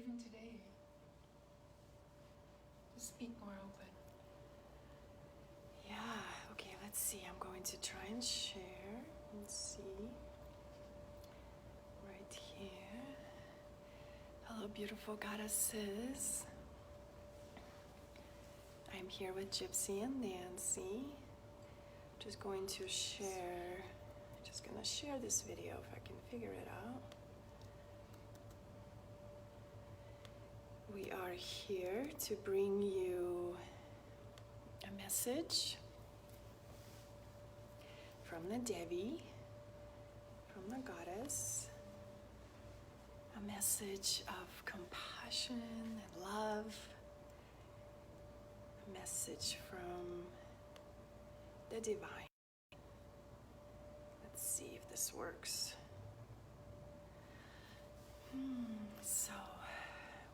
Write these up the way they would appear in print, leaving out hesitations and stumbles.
even today. Just speak more open. Yeah, okay, let's see. I'm going to try and share and see. Right here. Hello, beautiful goddesses. I'm here with Gypsy and Nancy. Just going to share, this video if I can figure it out. We are here to bring you a message from the Devi, from the goddess, a message of compassion and love, a message from the divine. Let's see if this works. So,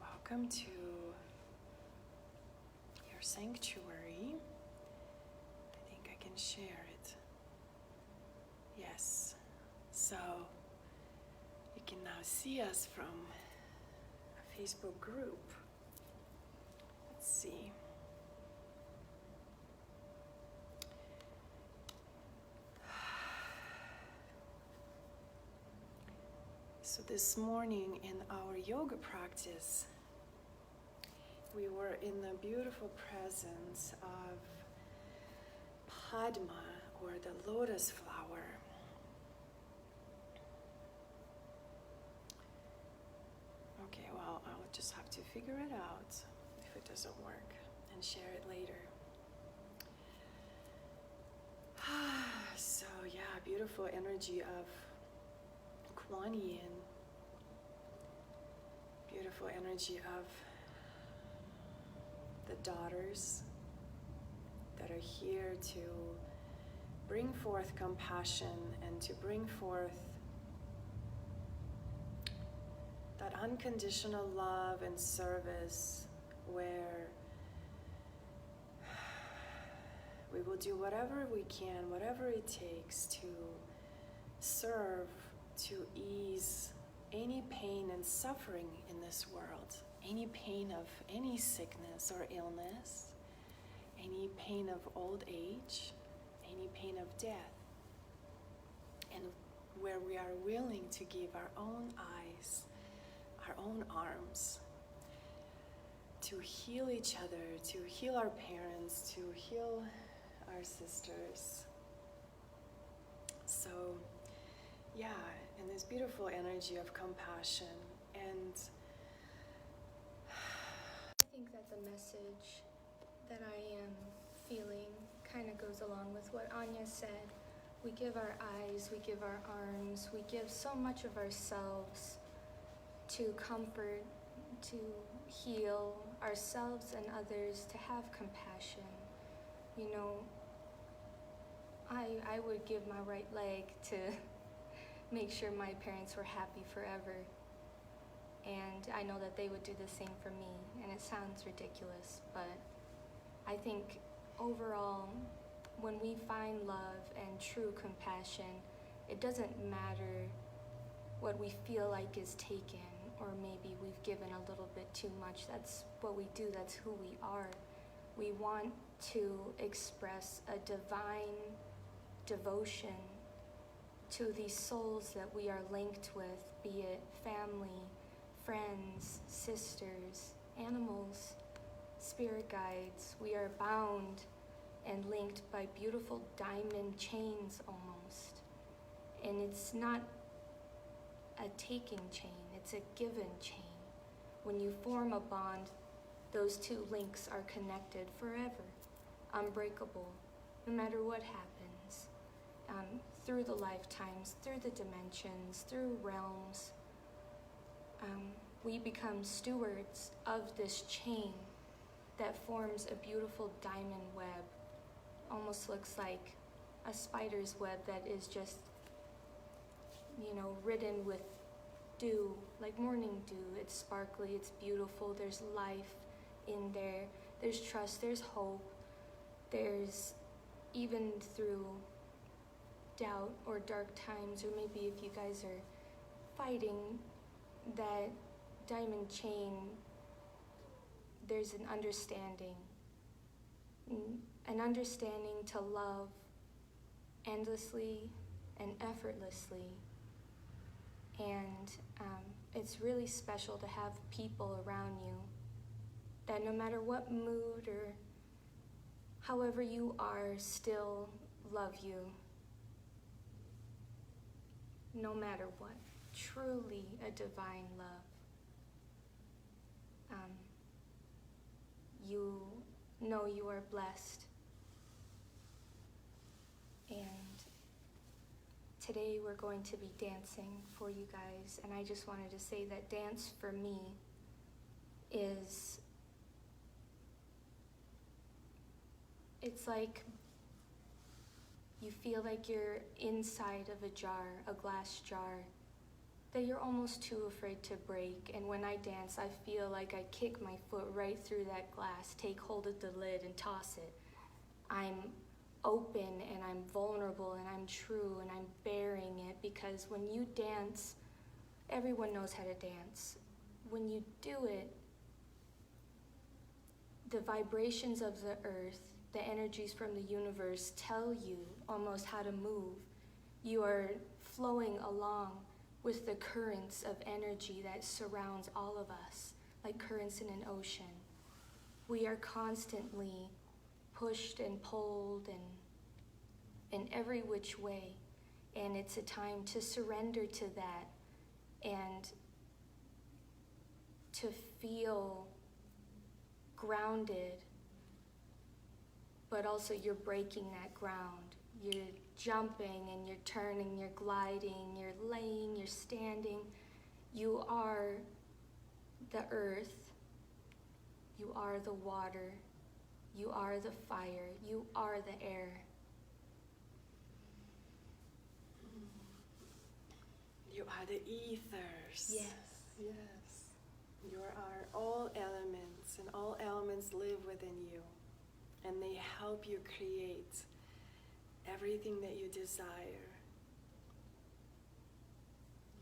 welcome to your sanctuary. I think I can share it. Yes. So, you can now see us from a Facebook group. Let's see. So this morning in our yoga practice, we were in the beautiful presence of Padma, or the lotus flower. Okay, well, I'll just have to figure it out if it doesn't work and share it later. So yeah, beautiful energy of Kuan Yin, beautiful energy of the daughters that are here to bring forth compassion and to bring forth that unconditional love and service where we will do whatever we can, whatever it takes to serve, to ease any pain and suffering in this world, any pain of any sickness or illness, any pain of old age, any pain of death, and where we are willing to give our own eyes, our own arms, to heal each other, to heal our parents, to heal our sisters. So, yeah, and this beautiful energy of compassion. And I think that the message that I am feeling kind of goes along with what Anya said. We give our eyes, we give our arms, we give so much of ourselves to comfort, to heal ourselves and others, to have compassion. You know, I would give my right leg to make sure my parents were happy forever. And I know that they would do the same for me, and it sounds ridiculous, but I think overall, when we find love and true compassion, it doesn't matter what we feel like is taken, or maybe we've given a little bit too much. That's what we do, that's who we are. We want to express a divine devotion to these souls that we are linked with, be it family, friends, sisters, animals, spirit guides. We are bound and linked by beautiful diamond chains almost. And it's not a taking chain, it's a given chain. When you form a bond, those two links are connected forever, unbreakable, no matter what happens. Through the lifetimes, through the dimensions, through realms, we become stewards of this chain that forms a beautiful diamond web. Almost looks like a spider's web that is just, ridden with dew, like morning dew. It's sparkly, it's beautiful, there's life in there, there's trust, there's hope, there's, even through doubt or dark times, or maybe if you guys are fighting, that diamond chain, there's an understanding to love endlessly and effortlessly. And it's really special to have people around you that no matter what mood or however you are, still love you. No matter what. Truly a divine love. You know you are blessed. And today we're going to be dancing for you guys. And I just wanted to say that dance for me is, it's like you feel like you're inside of a jar, a glass jar, that you're almost too afraid to break. And when I dance, I feel like I kick my foot right through that glass, take hold of the lid and toss it. I'm open and I'm vulnerable and I'm true and I'm bearing it, because when you dance, everyone knows how to dance. When you do it, the vibrations of the earth, the energies from the universe tell you almost how to move. You are flowing along with the currents of energy that surrounds all of us, like currents in an ocean. We are constantly pushed and pulled and in every which way. And it's a time to surrender to that and to feel grounded, but also you're breaking that ground. You're jumping and you're turning, you're gliding, you're laying, you're standing. You are the earth, you are the water, you are the fire, you are the air. You are the ethers. Yes. Yes. You are all elements, and all elements live within you. And they help you create everything that you desire.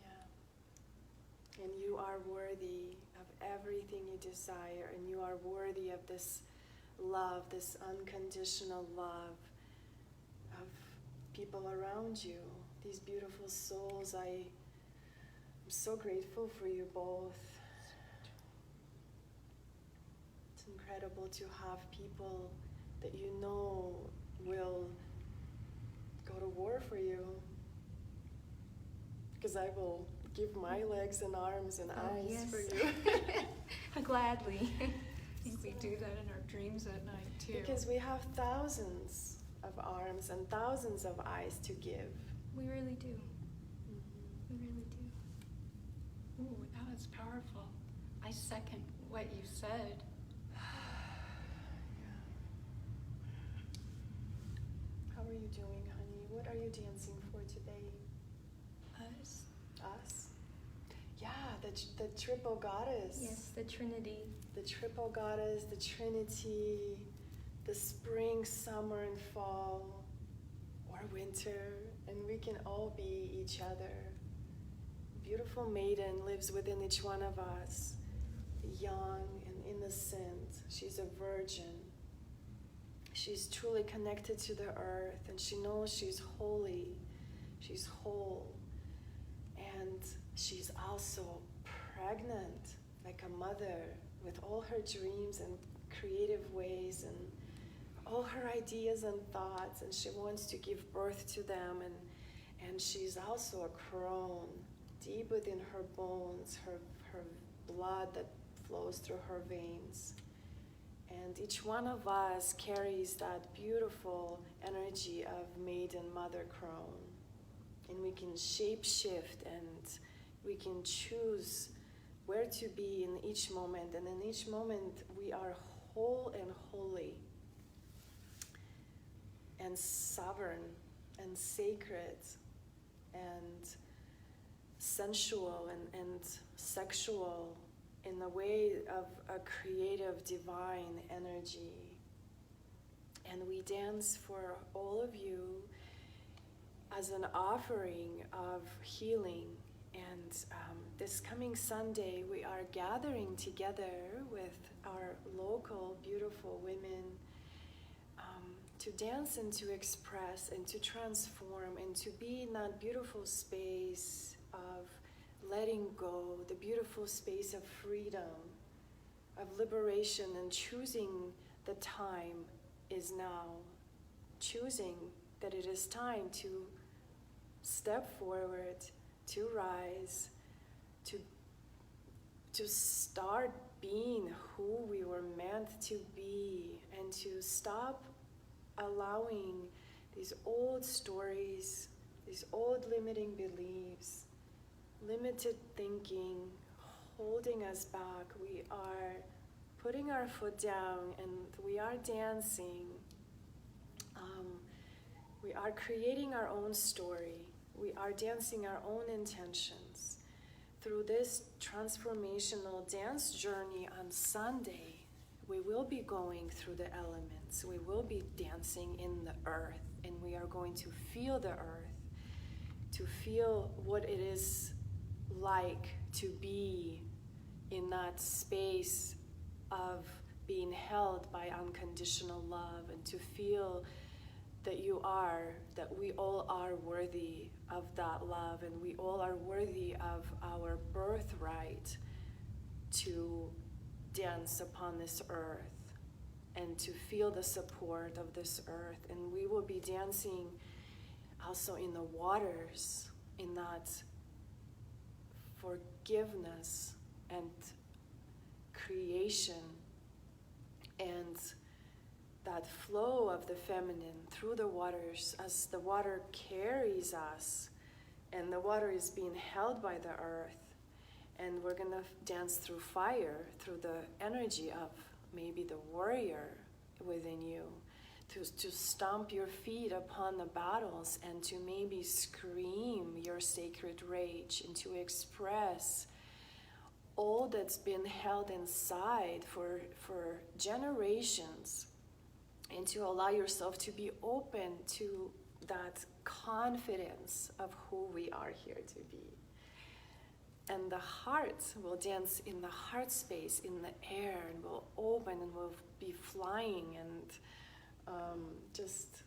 Yeah. And you are worthy of everything you desire, and you are worthy of this love, this unconditional love of people around you, these beautiful souls. I'm so grateful for you both. It's incredible to have people that you know will go to war for you, because I will give my legs and arms and eyes yes. for you. Gladly. I think we do that in our dreams at night too. Because we have thousands of arms and thousands of eyes to give. We really do. Mm-hmm. We really do. Ooh, that was powerful. I second what you said. How are you doing, honey? What are you dancing for today? Us. Us? Yeah, the triple goddess. Yes, the Trinity. The triple goddess, the Trinity, the spring, summer, and fall, or winter, and we can all be each other. Beautiful maiden lives within each one of us, young and innocent. She's a virgin. She's truly connected to the earth, and she knows she's holy, she's whole, and she's also pregnant, like a mother, with all her dreams and creative ways and all her ideas and thoughts, and she wants to give birth to them, and she's also a crone, deep within her bones, her blood that flows through her veins. And each one of us carries that beautiful energy of maiden mother crone. And we can shape shift, and we can choose where to be in each moment. And in each moment, we are whole and holy and sovereign and sacred and sensual and sexual in the way of a creative divine energy. And we dance for all of you as an offering of healing And this coming Sunday, we are gathering together with our local beautiful women to dance and to express and to transform and to be in that beautiful space of letting go, the beautiful space of freedom, of liberation, and choosing the time is now. Choosing that it is time to step forward, to rise, to start being who we were meant to be, and to stop allowing these old stories, these old limiting beliefs, limited thinking, holding us back. We are putting our foot down and we are dancing. We are creating our own story. We are dancing our own intentions. Through this transformational dance journey on Sunday, we will be going through the elements. We will be dancing in the earth, and we are going to feel the earth, to feel what it is like to be in that space of being held by unconditional love, and to feel that we all are worthy of that love, and we all are worthy of our birthright to dance upon this earth and to feel the support of this earth. And we will be dancing also in the waters, in that forgiveness and creation and that flow of the feminine through the waters, as the water carries us and the water is being held by the earth. And we're gonna dance through fire, through the energy of maybe the warrior within you, to stomp your feet upon the battles and to maybe scream your sacred rage and to express all that's been held inside for generations, and to allow yourself to be open to that confidence of who we are here to be. And the heart will dance in the heart space, in the air, and will open and will be flying, and just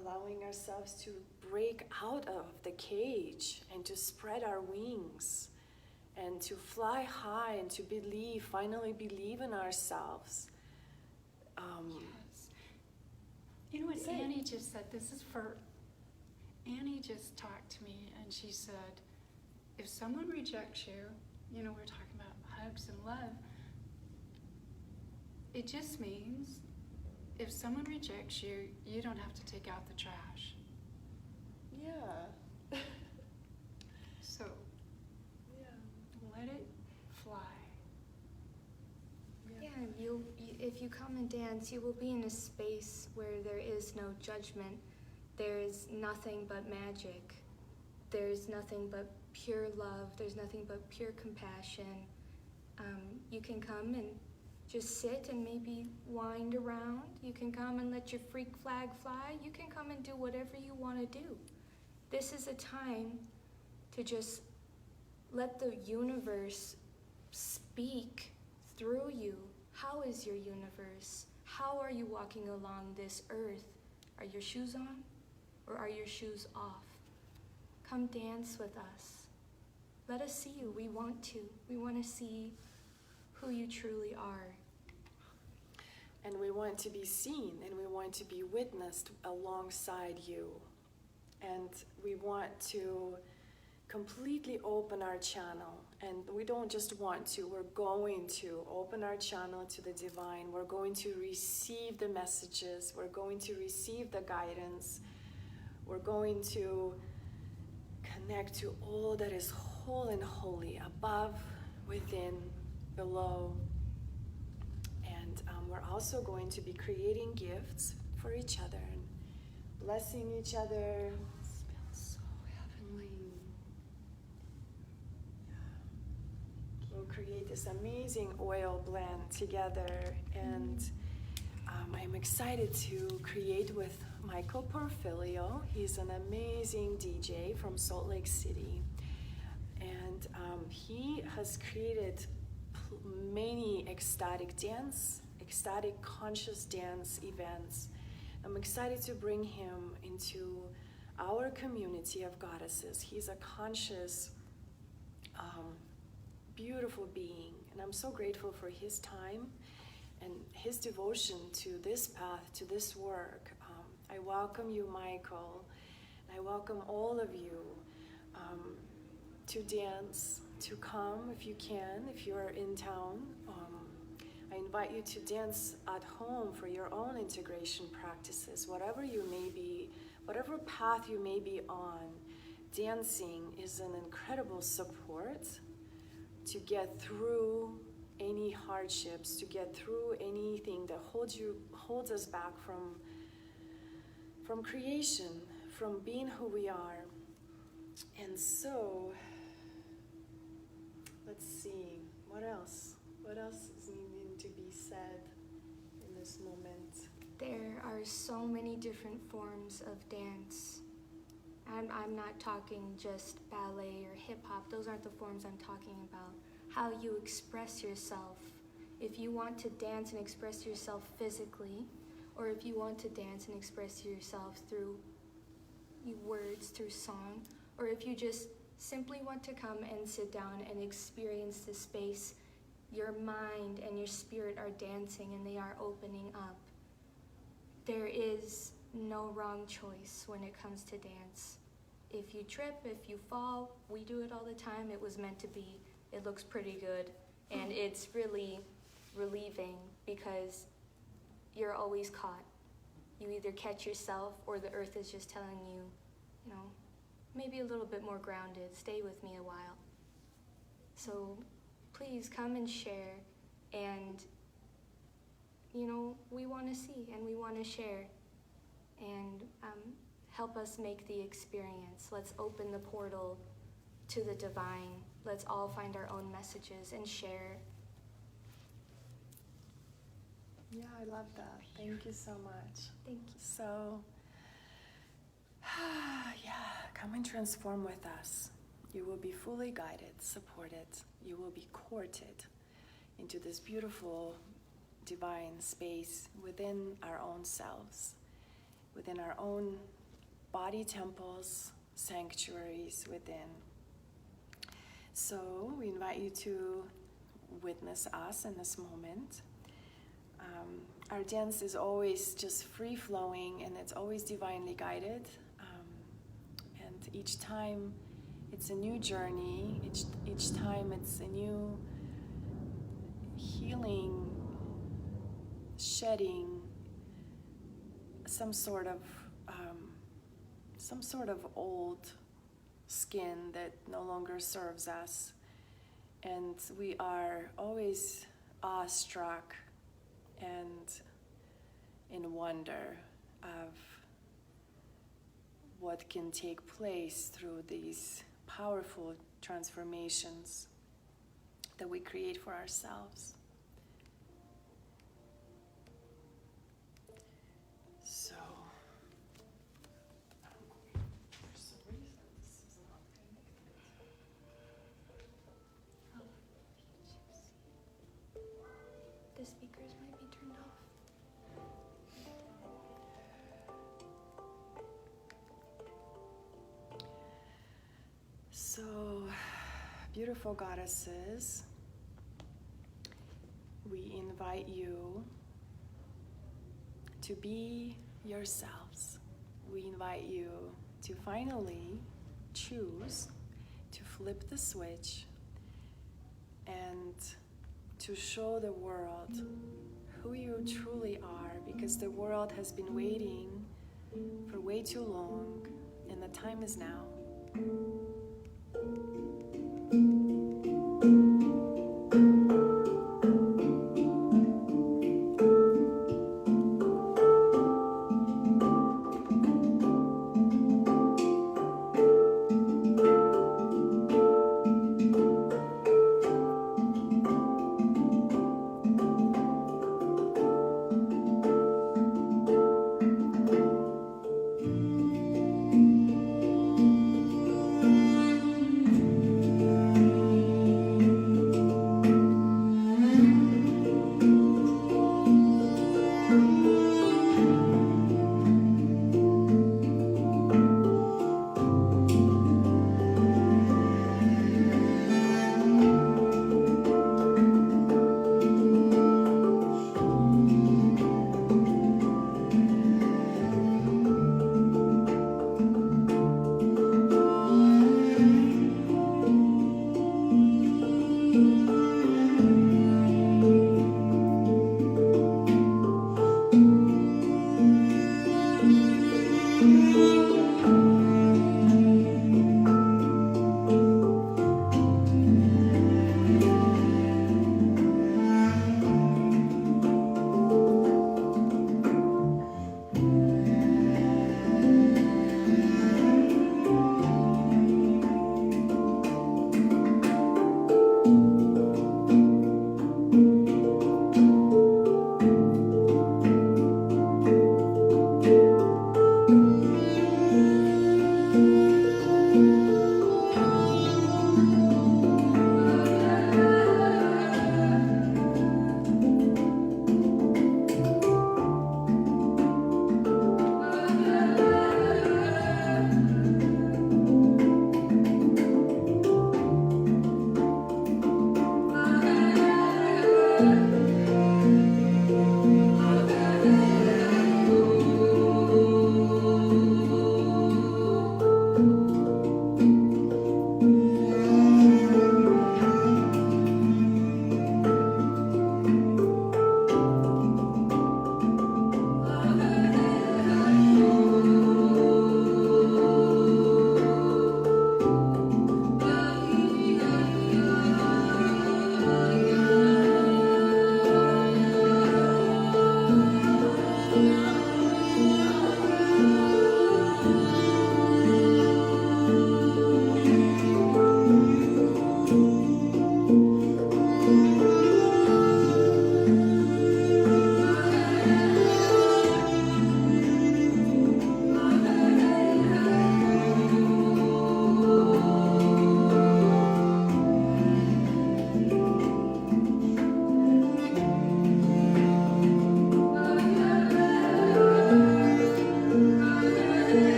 allowing ourselves to break out of the cage and to spread our wings and to fly high and to believe, finally believe in ourselves. Yes. You know what Annie just said? Annie just talked to me and she said, if someone rejects you, we're talking about hugs and love, it just means if someone rejects you, you don't have to take out the trash. Yeah. So, let it fly. Yeah, if you come and dance, you will be in a space where there is no judgment. There is nothing but magic. There's nothing but pure love. There's nothing but pure compassion. You can come and just sit and maybe wind around. You can come and let your freak flag fly. You can come and do whatever you want to do. This is a time to just let the universe speak through you. How is your universe? How are you walking along this earth? Are your shoes on or are your shoes off? Come dance with us. Let us see you. We want to. We want to see who you truly are. And we want to be seen, and we want to be witnessed alongside you. And we want to completely open our channel. And we don't just want to, we're going to open our channel to the divine. We're going to receive the messages. We're going to receive the guidance. We're going to connect to all that is whole and holy, above, within, below. And we're also going to be creating gifts for each other and blessing each other. It smells so heavenly. We'll create this amazing oil blend together, and I'm excited to create with Michael Porfilio. He's an amazing DJ from Salt Lake City, And he has created many ecstatic conscious dance events. I'm excited to bring him into our community of goddesses. He's a conscious, beautiful being, and I'm so grateful for his time and his devotion to this path, to this work. I welcome you, Michael. I welcome all of you to dance, to come if you can, if you're in town. I invite you to dance at home for your own integration practices, whatever you may be, whatever path you may be on. Dancing is an incredible support to get through any hardships, to get through anything that holds us back from creation, from being who we are. And so, let's see, what else is needing to be said in this moment? There are so many different forms of dance. I'm not talking just ballet or hip-hop. Those aren't the forms I'm talking about. How you express yourself. If you want to dance and express yourself physically, or if you want to dance and express yourself through words, through song, or if you just simply want to come and sit down and experience the space, your mind and your spirit are dancing and they are opening up. There is no wrong choice when it comes to dance. If you trip, if you fall, we do it all the time. It was meant to be. It looks pretty good. And it's really relieving because you're always caught. You either catch yourself or the earth is just telling you, maybe a little bit more grounded. Stay with me a while. So please come and share. And, we want to see and we want to share. And help us make the experience. Let's open the portal to the divine. Let's all find our own messages and share. Yeah, I love that. Thank you so much. Thank you. So, come and transform with us. You will be fully guided, supported. You will be courted into this beautiful divine space within our own selves, within our own body temples, sanctuaries within. So we invite you to witness us in this moment. Our dance is always just free-flowing and it's always divinely guided. And each time it's a new journey. Each time it's a new healing, shedding some sort of old skin that no longer serves us. And we are always awestruck and in wonder of what can take place through these powerful transformations that we create for ourselves. So, for some reason, this is not connected. The speakers might be turned off. So, beautiful goddesses, we invite you to be yourselves. We invite you to finally choose to flip the switch and to show the world who you truly are, because the world has been waiting for way too long and the time is now.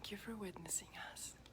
Thank you for witnessing us.